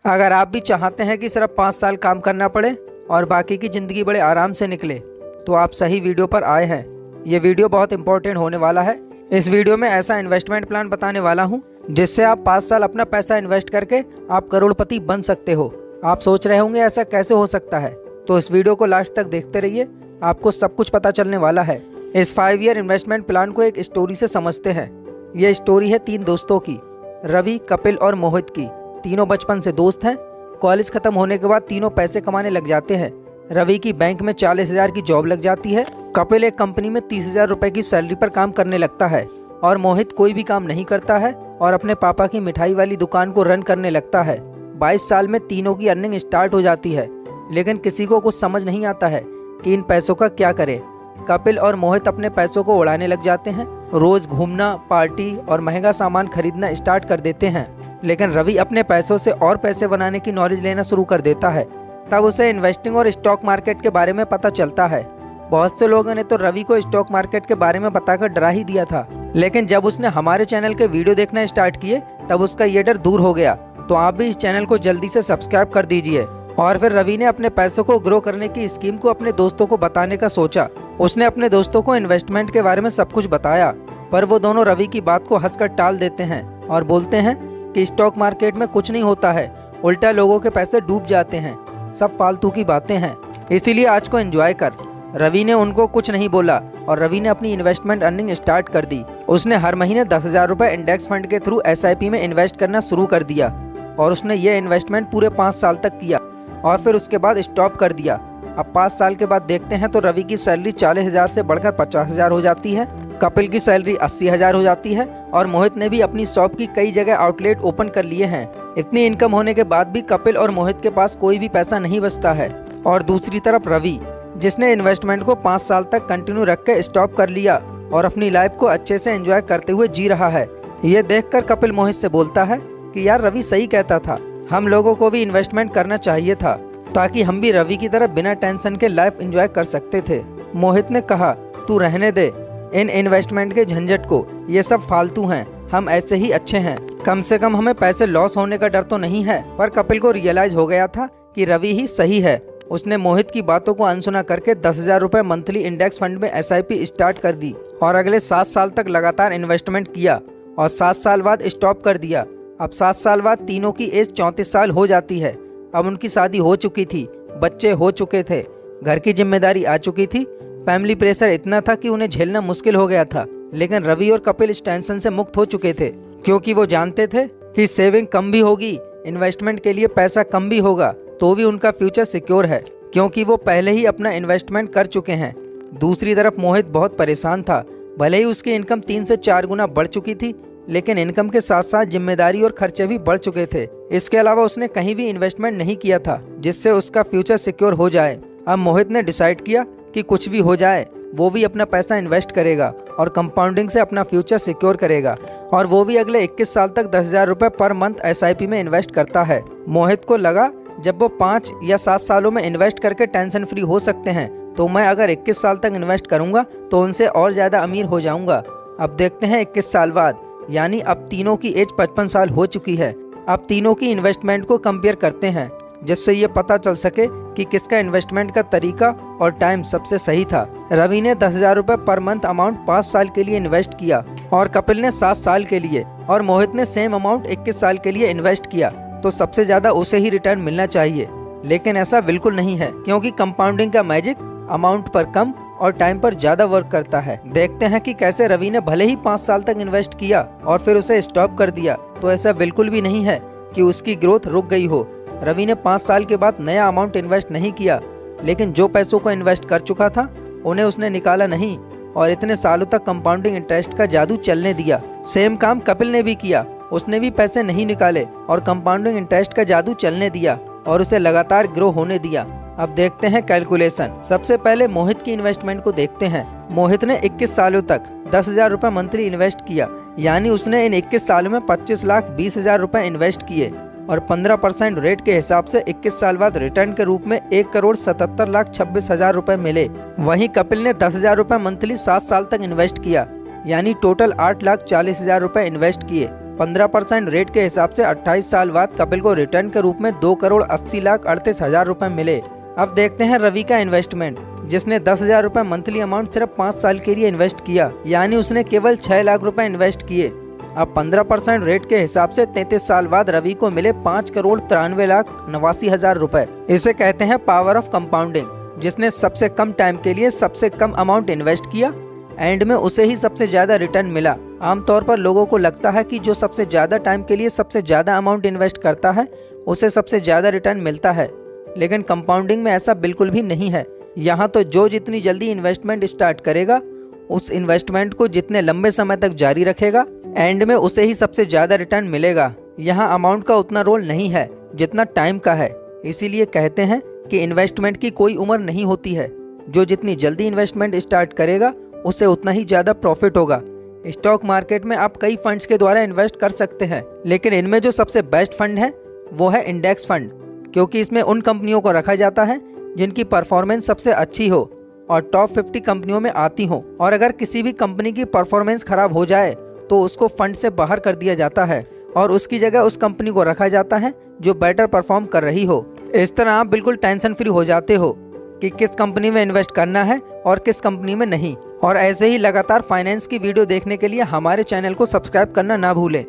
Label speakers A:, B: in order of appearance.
A: अगर आप भी चाहते हैं कि सिर्फ 5 साल काम करना पड़े और बाकी की ज़िंदगी बड़े आराम से निकले, तो आप सही वीडियो पर आए हैं। ये वीडियो बहुत इंपॉर्टेंट होने वाला है। इस वीडियो में ऐसा इन्वेस्टमेंट प्लान बताने वाला हूँ जिससे आप 5 साल अपना पैसा इन्वेस्ट करके आप करोड़पति बन सकते हो। आप सोच रहे होंगे ऐसा कैसे हो सकता है, तो इस वीडियो को लास्ट तक देखते रहिए, आपको सब कुछ पता चलने वाला है। इस 5 ईयर इन्वेस्टमेंट प्लान को एक स्टोरी से समझते हैं। ये स्टोरी है 3 दोस्तों की, रवि, कपिल और मोहित की। तीनों बचपन से दोस्त हैं। कॉलेज खत्म होने के बाद तीनों पैसे कमाने लग जाते हैं। रवि की बैंक में 40,000 की जॉब लग जाती है। कपिल एक कंपनी में 30,000 रुपए की सैलरी पर काम करने लगता है और मोहित कोई भी काम नहीं करता है और अपने पापा की मिठाई वाली दुकान को रन करने लगता है। 22 साल में तीनों की अर्निंग स्टार्ट हो जाती है, लेकिन किसी को कुछ समझ नहीं आता है कि इन पैसों का क्या करें। कपिल और मोहित अपने पैसों को उड़ाने लग जाते हैं। रोज घूमना, पार्टी और महंगा सामान खरीदना स्टार्ट कर देते हैं। लेकिन रवि अपने पैसों से और पैसे बनाने की नॉलेज लेना शुरू कर देता है। तब उसे इन्वेस्टिंग और स्टॉक मार्केट के बारे में पता चलता है। बहुत से लोगों ने तो रवि को स्टॉक मार्केट के बारे में बताकर डरा ही दिया था, लेकिन जब उसने हमारे चैनल के वीडियो देखना स्टार्ट किए तब उसका ये डर दूर हो गया। तो आप भी इस चैनल को जल्दी से सब्सक्राइब कर दीजिए। और फिर रवि ने अपने पैसों को ग्रो करने की स्कीम को अपने दोस्तों को बताने का सोचा। उसने अपने दोस्तों को इन्वेस्टमेंट के बारे में सब कुछ बताया, पर वो दोनों रवि की बात को हंसकर टाल देते हैं और बोलते हैं कि स्टॉक मार्केट में कुछ नहीं होता है, उल्टा लोगों के पैसे डूब जाते हैं, सब फालतू की बातें हैं, इसीलिए आज को एंजॉय कर। रवि ने उनको कुछ नहीं बोला और रवि ने अपनी इन्वेस्टमेंट अर्निंग स्टार्ट कर दी। उसने हर महीने 10,000 रुपये इंडेक्स फंड के थ्रू SIP में इन्वेस्ट करना शुरू कर दिया और उसने ये इन्वेस्टमेंट पूरे 5 साल तक किया और फिर उसके बाद स्टॉप कर दिया। अब 5 साल के बाद देखते हैं तो रवि की सैलरी 40,000 से बढ़कर 50,000 हो जाती है। कपिल की सैलरी 80,000 हो जाती है और मोहित ने भी अपनी शॉप की कई जगह आउटलेट ओपन कर लिए हैं। इतनी इनकम होने के बाद भी कपिल और मोहित के पास कोई भी पैसा नहीं बचता है। और दूसरी तरफ रवि, जिसने इन्वेस्टमेंट को 5 साल तक कंटिन्यू रख के स्टॉप कर लिया और अपनी लाइफ को अच्छे से एंजॉय करते हुए जी रहा है। ये देखकर कपिल मोहित से बोलता है कि यार रवि सही कहता था, हम लोगों को भी इन्वेस्टमेंट करना चाहिए था ताकि हम भी रवि की तरह बिना टेंशन के लाइफ एंजॉय कर सकते थे। मोहित ने कहा, तू रहने दे इन इन्वेस्टमेंट के झंझट को, ये सब फालतू हैं, हम ऐसे ही अच्छे हैं, कम से कम हमें पैसे लॉस होने का डर तो नहीं है। पर कपिल को रियलाइज हो गया था कि रवि ही सही है। उसने मोहित की बातों को अनसुना करके 10,000 रुपये मंथली इंडेक्स फंड में SIP स्टार्ट कर दी और अगले 7 साल तक लगातार इन्वेस्टमेंट किया और 7 साल बाद स्टॉप कर दिया। अब 7 साल बाद तीनों की एज 34 साल हो जाती है। अब उनकी शादी हो चुकी थी, बच्चे हो चुके थे, घर की जिम्मेदारी आ चुकी थी। फैमिली प्रेशर इतना था कि उन्हें झेलना मुश्किल हो गया था। लेकिन रवि और कपिल इस टेंशन से मुक्त हो चुके थे, क्योंकि वो जानते थे कि सेविंग कम भी होगी, इन्वेस्टमेंट के लिए पैसा कम भी होगा, तो भी उनका फ्यूचर सिक्योर है, क्योंकि वो पहले ही अपना इन्वेस्टमेंट कर चुके हैं। दूसरी तरफ मोहित बहुत परेशान था। भले ही उसकी इनकम 3 से 4 गुना बढ़ चुकी थी, लेकिन इनकम के साथ साथ जिम्मेदारी और खर्चे भी बढ़ चुके थे। इसके अलावा उसने कहीं भी इन्वेस्टमेंट नहीं किया था जिससे उसका फ्यूचर सिक्योर हो जाए। अब मोहित ने डिसाइड किया कि कुछ भी हो जाए वो भी अपना पैसा इन्वेस्ट करेगा और कंपाउंडिंग से अपना फ्यूचर सिक्योर करेगा। और वो भी अगले 21 साल तक 10,000 रुपये पर मंथ SIP में इन्वेस्ट करता है। मोहित को लगा जब वो 5 या 7 सालों में इन्वेस्ट करके टेंशन फ्री हो सकते हैं, तो मैं अगर 21 साल तक इन्वेस्ट करूंगा तो उनसे और ज़्यादा अमीर हो जाऊंगा। अब देखते हैं 21 साल बाद, यानी अब तीनों की एज 55 साल हो चुकी है। अब तीनों की इन्वेस्टमेंट को कंपेयर करते हैं, जिससे ये पता चल सके कि किसका इन्वेस्टमेंट का तरीका और टाइम सबसे सही था। रवि ने 10,000 रुपये पर मंथ अमाउंट 5 साल के लिए इन्वेस्ट किया और कपिल ने 7 साल के लिए और मोहित ने सेम अमाउंट 21 साल के लिए इन्वेस्ट किया। तो सबसे ज़्यादा उसे ही रिटर्न मिलना चाहिए, लेकिन ऐसा बिल्कुल नहीं है, क्योंकि कंपाउंडिंग का मैजिक अमाउंट पर कम और टाइम पर ज्यादा वर्क करता है। देखते हैं कि कैसे रवि ने भले ही 5 साल तक इन्वेस्ट किया और फिर उसे स्टॉप कर दिया, तो ऐसा बिल्कुल भी नहीं है कि उसकी ग्रोथ रुक गई हो। रवि ने 5 साल के बाद नया अमाउंट इन्वेस्ट नहीं किया, लेकिन जो पैसों को इन्वेस्ट कर चुका था उन्हें उसने निकाला नहीं और इतने सालों तक कंपाउंडिंग इंटरेस्ट का जादू चलने दिया। सेम काम कपिल ने भी किया, उसने भी पैसे नहीं निकाले और कंपाउंडिंग इंटरेस्ट का जादू चलने दिया और उसे लगातार ग्रो होने दिया। अब देखते हैं कैलकुलेशन। सबसे पहले मोहित की इन्वेस्टमेंट को देखते हैं। मोहित ने 21 सालों तक 10,000 रुपये मंथली इन्वेस्ट किया, यानी उसने इन 21 सालों में 25,20,000 रुपये इन्वेस्ट किए और 15% रेट के हिसाब से 21 साल बाद रिटर्न के रूप में 1,77,26,000 रुपये मिले। वहीं कपिल ने 10,000 रुपये मंथली 7 साल तक इन्वेस्ट किया, यानी टोटल 8,40,000 रुपये इन्वेस्ट किए 15% रेट के हिसाब से 28 साल बाद कपिल को रिटर्न के रूप में 2,80,38,000 रुपए मिले। अब देखते हैं रवि का इन्वेस्टमेंट, जिसने 10,000 रुपए मंथली अमाउंट सिर्फ 5 साल के लिए इन्वेस्ट किया, यानी उसने केवल 6 लाख रुपए इन्वेस्ट किए। अब 15% रेट के हिसाब से 33 साल बाद रवि को मिले 5,93,89,000 रुपए। इसे कहते हैं पावर ऑफ कंपाउंडिंग। जिसने सबसे कम टाइम के लिए सबसे कम अमाउंट इन्वेस्ट किया, एंड में उसे ही सबसे ज्यादा रिटर्न मिला। आमतौर पर लोगों को लगता है कि जो सबसे ज्यादा टाइम के लिए सबसे ज्यादा अमाउंट इन्वेस्ट करता है उसे सबसे ज्यादा रिटर्न मिलता है, लेकिन कंपाउंडिंग में ऐसा बिल्कुल भी नहीं है। यहाँ तो जो जितनी जल्दी इन्वेस्टमेंट स्टार्ट करेगा, उस इन्वेस्टमेंट को जितने लंबे समय तक जारी रखेगा, एंड में उसे ही सबसे ज्यादा रिटर्न मिलेगा। यहाँ अमाउंट का उतना रोल नहीं है जितना टाइम का है। इसीलिए कहते हैं कि इन्वेस्टमेंट की कोई उम्र नहीं होती है। जो जितनी जल्दी इन्वेस्टमेंट स्टार्ट करेगा उसे उतना ही ज़्यादा प्रॉफिट होगा। स्टॉक मार्केट में आप कई फंड्स के द्वारा इन्वेस्ट कर सकते हैं, लेकिन इनमें जो सबसे बेस्ट फंड है वो है इंडेक्स फंड, क्योंकि इसमें उन कंपनियों को रखा जाता है जिनकी परफॉर्मेंस सबसे अच्छी हो और टॉप 50 कंपनियों में आती हो। और अगर किसी भी कंपनी की परफॉर्मेंस खराब हो जाए तो उसको फंड से बाहर कर दिया जाता है और उसकी जगह उस कंपनी को रखा जाता है जो बेटर परफॉर्म कर रही हो। इस तरह आप बिल्कुल टेंशन फ्री हो जाते हो कि किस कंपनी में इन्वेस्ट करना है और किस कंपनी में नहीं। और ऐसे ही लगातार फाइनेंस की वीडियो देखने के लिए हमारे चैनल को सब्सक्राइब करना ना भूलें।